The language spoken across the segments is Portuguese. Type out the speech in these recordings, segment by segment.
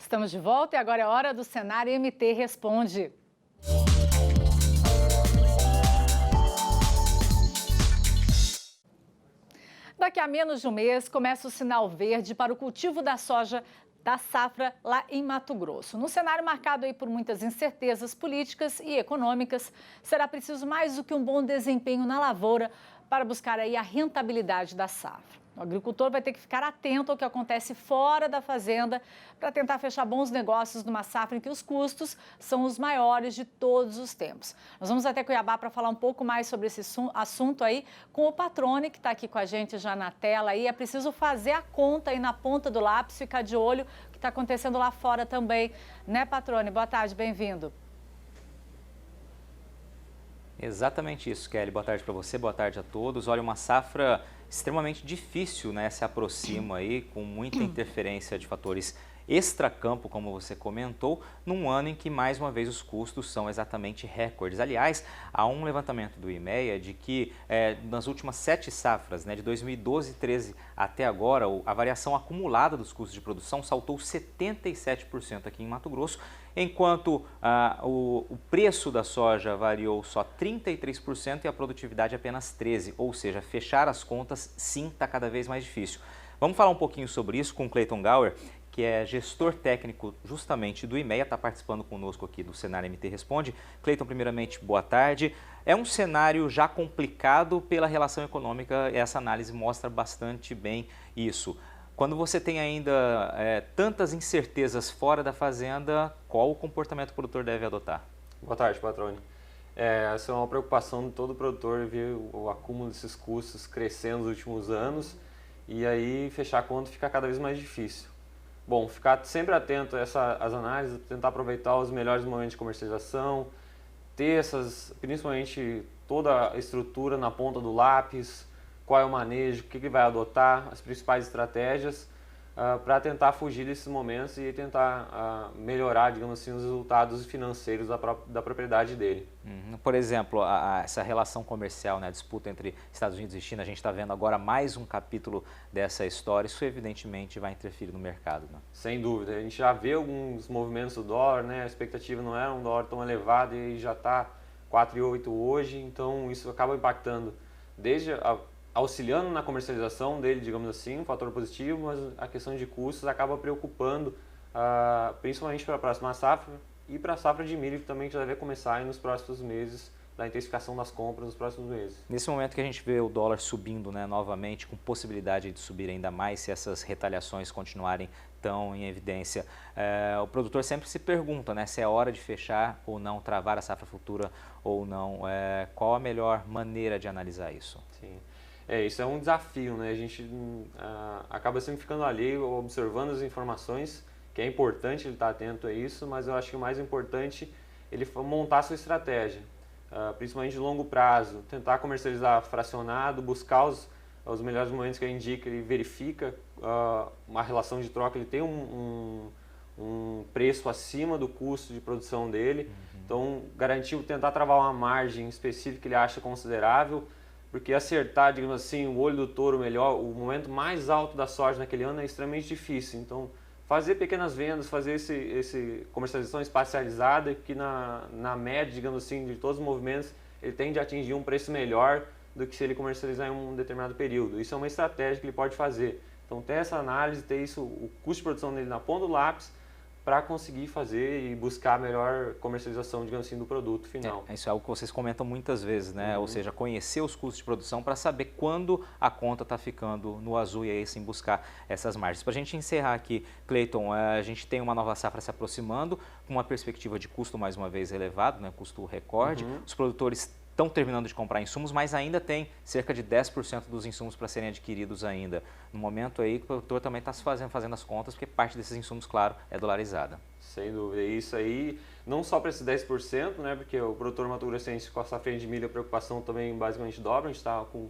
Estamos de volta e agora é hora do Cenário MT Responde. Daqui a menos de um mês, começa o sinal verde para o cultivo da soja da safra lá em Mato Grosso. No cenário marcado aí por muitas incertezas políticas e econômicas, será preciso mais do que um bom desempenho na lavoura para buscar aí a rentabilidade da safra. O agricultor vai ter que ficar atento ao que acontece fora da fazenda para tentar fechar bons negócios numa safra em que os custos são os maiores de todos os tempos. Nós vamos até Cuiabá para falar um pouco mais sobre esse assunto aí com o Patrone, que está aqui com a gente já na tela. E é preciso fazer a conta aí na ponta do lápis, ficar de olho o que está acontecendo lá fora também. Né, Patrone? Boa tarde, bem-vindo. Exatamente isso, Kelly. Boa tarde para você, boa tarde a todos. Olha, uma safra extremamente difícil, né? Se aproxima aí com muita interferência de fatores extracampo, como você comentou, num ano em que, mais uma vez, os custos são exatamente recordes. Aliás, há um levantamento do IMEA de que nas últimas 7 safras, né, de 2012 e 13 até agora, a variação acumulada dos custos de produção saltou 77% aqui em Mato Grosso, enquanto o preço da soja variou só 33% e a produtividade apenas 13%, ou seja, fechar as contas sim está cada vez mais difícil. Vamos falar um pouquinho sobre isso com o Clayton Gauer, que é gestor técnico justamente do IMEA, está participando conosco aqui do Cenário MT Responde. Clayton, primeiramente, boa tarde. É um cenário já complicado pela relação econômica, essa análise mostra bastante bem isso. Quando você tem ainda tantas incertezas fora da fazenda, qual o comportamento que o produtor deve adotar? Boa tarde, Patrone. Essa é uma preocupação de todo produtor, ver o acúmulo desses custos crescendo nos últimos anos e aí fechar a conta fica cada vez mais difícil. Bom, ficar sempre atento a às análises, tentar aproveitar os melhores momentos de comercialização, ter principalmente toda a estrutura na ponta do lápis, qual é o manejo, o que ele vai adotar, as principais estratégias para tentar fugir desses momentos e tentar melhorar, digamos assim, os resultados financeiros da propriedade dele. Por exemplo, essa relação comercial, né, a disputa entre Estados Unidos e China, a gente está vendo agora mais um capítulo dessa história, isso evidentemente vai interferir no mercado, né? Sem dúvida, a gente já vê alguns movimentos do dólar, né? A expectativa não era um dólar tão elevado e já está 4,8 hoje, então isso acaba impactando desde auxiliando na comercialização dele, digamos assim, um fator positivo, mas a questão de custos acaba preocupando, principalmente para a próxima safra e para a safra de milho, que também já deve começar aí nos próximos meses, da intensificação das compras nos próximos meses. Nesse momento que a gente vê o dólar subindo, né, novamente, com possibilidade de subir ainda mais se essas retaliações continuarem tão em evidência, o produtor sempre se pergunta, né, se é hora de fechar ou não, travar a safra futura ou não. Qual a melhor maneira de analisar isso? Sim. Isso é um desafio, né? A gente acaba sempre ficando alheio, observando as informações, que é importante ele estar atento a isso, mas eu acho que o mais importante é ele montar a sua estratégia, principalmente de longo prazo, tentar comercializar fracionado, buscar os melhores momentos que ele indica, ele verifica uma relação de troca, ele tem um preço acima do custo de produção dele, então tentar travar uma margem específica que ele acha considerável, porque acertar, digamos assim, o olho do touro melhor, o momento mais alto da soja naquele ano é extremamente difícil. Então, fazer pequenas vendas, fazer esse comercialização espacializada, que na média, digamos assim, de todos os movimentos, ele tende a atingir um preço melhor do que se ele comercializar em um determinado período. Isso é uma estratégia que ele pode fazer. Então, ter essa análise, ter isso, o custo de produção dele na ponta do lápis, para conseguir fazer e buscar a melhor comercialização, digamos assim, do produto final. Isso é algo que vocês comentam muitas vezes, né? Ou seja, conhecer os custos de produção para saber quando a conta está ficando no azul e aí sim buscar essas margens. Para a gente encerrar aqui, Clayton, a gente tem uma nova safra se aproximando, com uma perspectiva de custo mais uma vez elevado, né? Custo recorde. Os produtores estão terminando de comprar insumos, mas ainda tem cerca de 10% dos insumos para serem adquiridos ainda. No momento aí, o produtor também está fazendo as contas, porque parte desses insumos, claro, é dolarizada. Sem dúvida. Isso aí, não só para esses 10%, né, porque o produtor mato-grossense com a safra de milho, a preocupação também basicamente dobra, a gente está com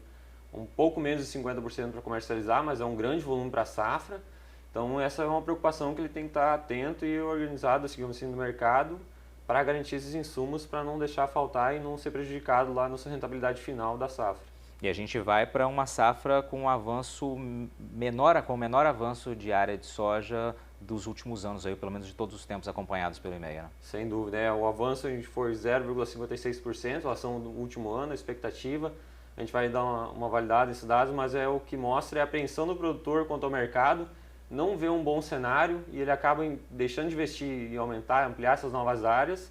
um pouco menos de 50% para comercializar, mas é um grande volume para a safra. Então essa é uma preocupação que ele tem que estar atento e organizado, digamos assim, no mercado, para garantir esses insumos, para não deixar faltar e não ser prejudicado lá na sua rentabilidade final da safra. E a gente vai para uma safra com um avanço menor, com menor avanço de área de soja dos últimos anos, aí, pelo menos de todos os tempos acompanhados pelo IMEA, né? Sem dúvida, o avanço a gente foi 0,56% em relação ao último ano, a expectativa. A gente vai dar uma validada nesses dados, mas o que mostra é a apreensão do produtor quanto ao mercado, não vê um bom cenário e ele acaba deixando de investir e aumentar, ampliar essas novas áreas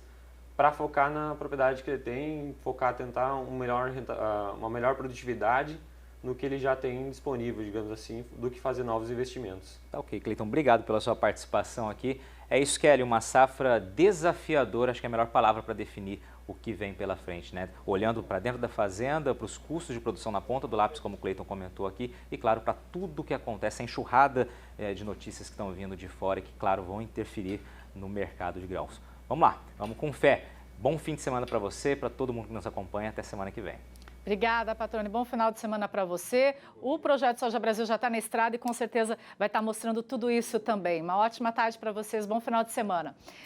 para focar na propriedade que ele tem, focar, tentar uma melhor produtividade no que ele já tem disponível, digamos assim, do que fazer novos investimentos. Tá ok, Cleiton, obrigado pela sua participação aqui. É isso, Kelly, uma safra desafiadora, acho que é a melhor palavra para definir o que vem pela frente, né? Olhando para dentro da fazenda, para os custos de produção na ponta do lápis, como o Cleiton comentou aqui, e claro, para tudo o que acontece, a enxurrada de notícias que estão vindo de fora e que, claro, vão interferir no mercado de grãos. Vamos lá, vamos com fé. Bom fim de semana para você, para todo mundo que nos acompanha. Até semana que vem. Obrigada, Patrone. Bom final de semana para você. O Projeto Soja Brasil já está na estrada e com certeza vai estar mostrando tudo isso também. Uma ótima tarde para vocês. Bom final de semana.